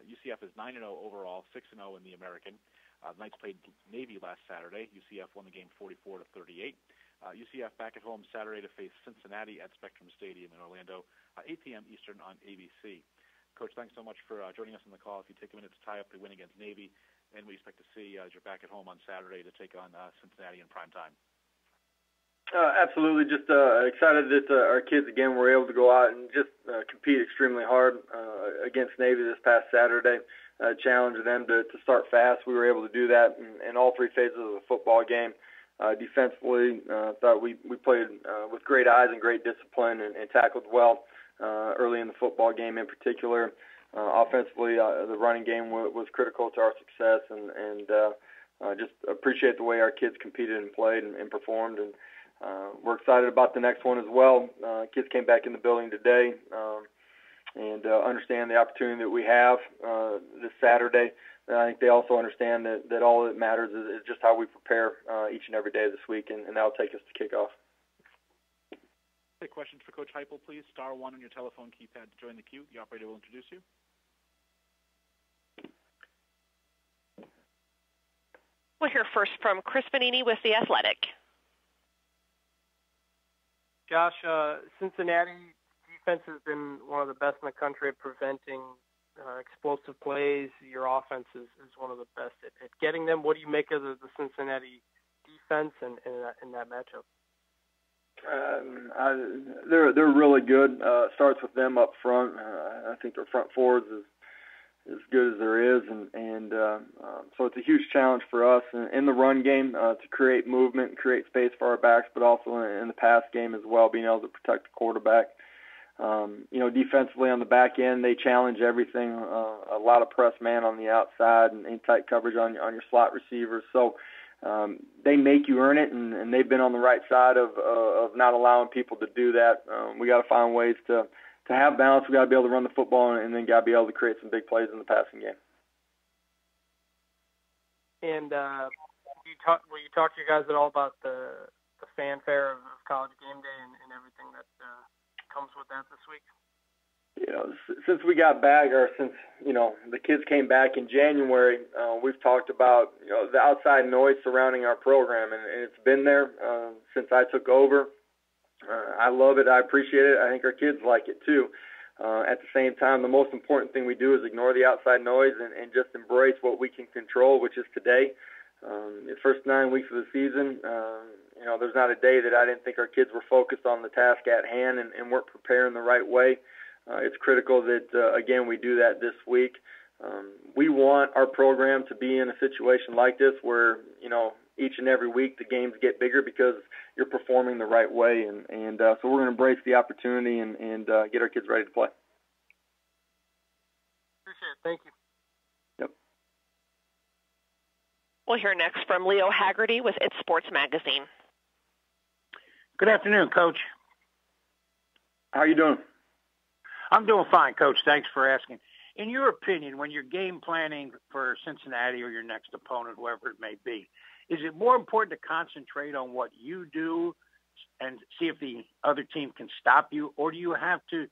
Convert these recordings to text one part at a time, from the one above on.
UCF is 9-0 overall, 6-0 in the American. The Knights played Navy last Saturday. UCF won the game 44-38. UCF back at home Saturday to face Cincinnati at Spectrum Stadium in Orlando, 8 p.m. Eastern on ABC. Coach, thanks so much for joining us on the call. If you take a minute to tie up the win against Navy, and we expect to see as you're back at home on Saturday to take on Cincinnati in prime time. Absolutely. Just excited that our kids, again, were able to go out and just compete extremely hard against Navy this past Saturday, challenge them to start fast. We were able to do that in all three phases of the football game. Defensively, thought we played with great eyes and great discipline and tackled well early in the football game in particular. Offensively, the running game was critical to our success, and just appreciate the way our kids competed and played and performed. And we're excited about the next one as well. Kids came back in the building today and understand the opportunity that we have this Saturday. And I think they also understand that all that matters is just how we prepare each and every day this week, and that'll take us to kickoff. Take questions for Coach Heupel, please. *1 on your telephone keypad to join the queue. The operator will introduce you. We'll hear first from Chris Benini with The Athletic. Josh, Cincinnati defense has been one of the best in the country at preventing explosive plays. Your offense is one of the best at getting them. What do you make of the Cincinnati defense and in that matchup? They're really good. Starts with them up front. I think their front forwards is as good as there is, and so it's a huge challenge for us in the run game to create movement and create space for our backs, but also in the pass game as well, being able to protect the quarterback. Defensively on the back end, they challenge everything. A lot of press man on the outside and tight coverage on your slot receivers. So they make you earn it, and they've been on the right side of not allowing people to do that. We got to find ways to have balance. We got to be able to run the football, and then got to be able to create some big plays in the passing game. And will you talk to you guys at all about the fanfare of College Game Day and everything that comes with that this week? Since we got back, or since the kids came back in January, we've talked about the outside noise surrounding our program, and it's been there since I took over. I love it. I appreciate it. I think our kids like it too. At the same time, the most important thing we do is ignore the outside noise and just embrace what we can control, which is today. The first 9 weeks of the season, there's not a day that I didn't think our kids were focused on the task at hand and weren't preparing the right way. It's critical that, again, we do that this week. We want our program to be in a situation like this where, each and every week the games get bigger because you're performing the right way. And so we're going to embrace the opportunity and get our kids ready to play. Appreciate it. Thank you. Yep. We'll hear next from Leo Haggerty with It's Sports Magazine. Good afternoon, Coach. How are you doing? I'm doing fine, Coach. Thanks for asking. In your opinion, when you're game planning for Cincinnati or your next opponent, whoever it may be, is it more important to concentrate on what you do and see if the other team can stop you, or do you have to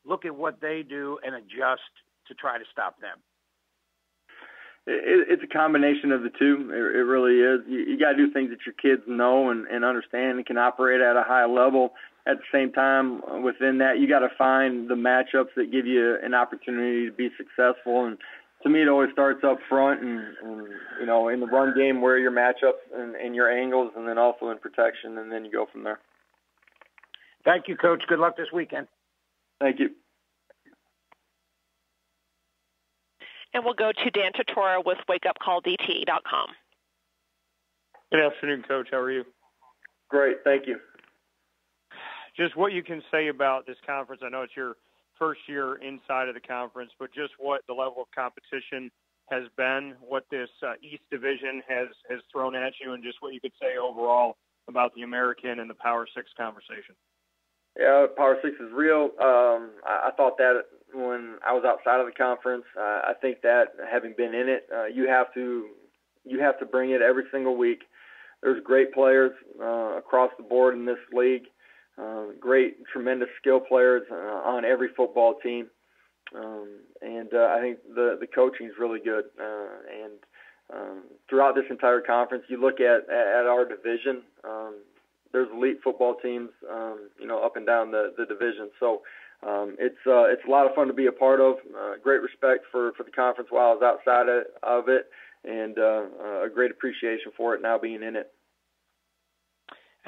look at what they do and adjust to try to stop them? It's a combination of the two. It really is. You got to do things that your kids know and understand and can operate at a high level. At the same time, within that, you got to find the matchups that give you an opportunity to be successful. And to me, it always starts up front and in the run game, where your matchups and your angles, and then also in protection, and then you go from there. Thank you, Coach. Good luck this weekend. Thank you. And we'll go to Dan Tortora with WakeUpCallDT.com. Good afternoon, Coach. How are you? Great. Thank you. Just what you can say about this conference. I know it's your first year inside of the conference, but just what the level of competition has been, what this East Division has thrown at you, and just what you could say overall about the American and the Power 6 conversation. Yeah, Power 6 is real. I thought that when I was outside of the conference. I think that having been in it, you have to bring it every single week. There's great players across the board in this league. Great, tremendous skill players on every football team. and I think the coaching is really good. Throughout this entire conference, you look at our division. There's elite football teams, up and down the division. So it's a lot of fun to be a part of. Great respect for the conference while I was outside of it, and a great appreciation for it now being in it.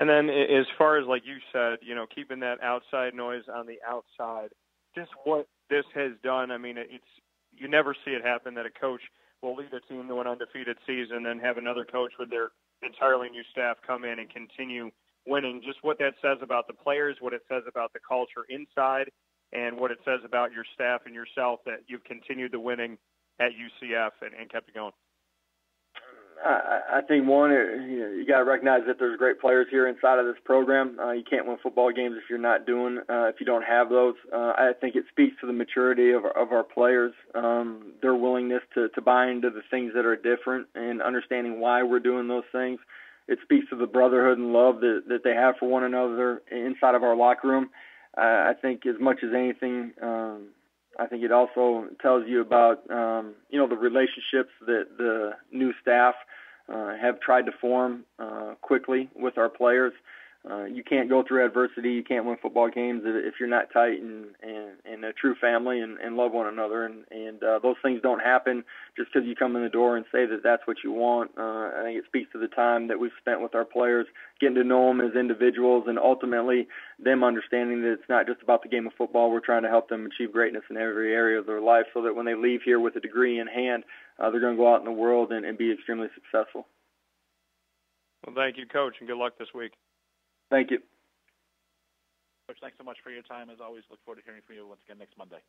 And then as far as, like you said, keeping that outside noise on the outside, just what this has done, I mean, you never see it happen that a coach will lead a team to an undefeated season and have another coach with their entirely new staff come in and continue winning. Just what that says about the players, what it says about the culture inside, and what it says about your staff and yourself that you've continued the winning at UCF and kept it going. I think, one, you got to recognize that there's great players here inside of this program. You can't win football games if you're not if you don't have those. I think it speaks to the maturity of our players, their willingness to buy into the things that are different and understanding why we're doing those things. It speaks to the brotherhood and love that they have for one another inside of our locker room. I think as much as anything, I think it also tells you about, the relationships that the new staff have tried to form quickly with our players. You can't go through adversity. You can't win football games if you're not tight and a true family and love one another. And those things don't happen just because you come in the door and say that that's what you want. I think it speaks to the time that we've spent with our players, getting to know them as individuals, and ultimately them understanding that it's not just about the game of football. We're trying to help them achieve greatness in every area of their life so that when they leave here with a degree in hand, they're going to go out in the world and be extremely successful. Well, thank you, Coach, and good luck this week. Thank you. Coach, thanks so much for your time. As always, look forward to hearing from you once again next Monday.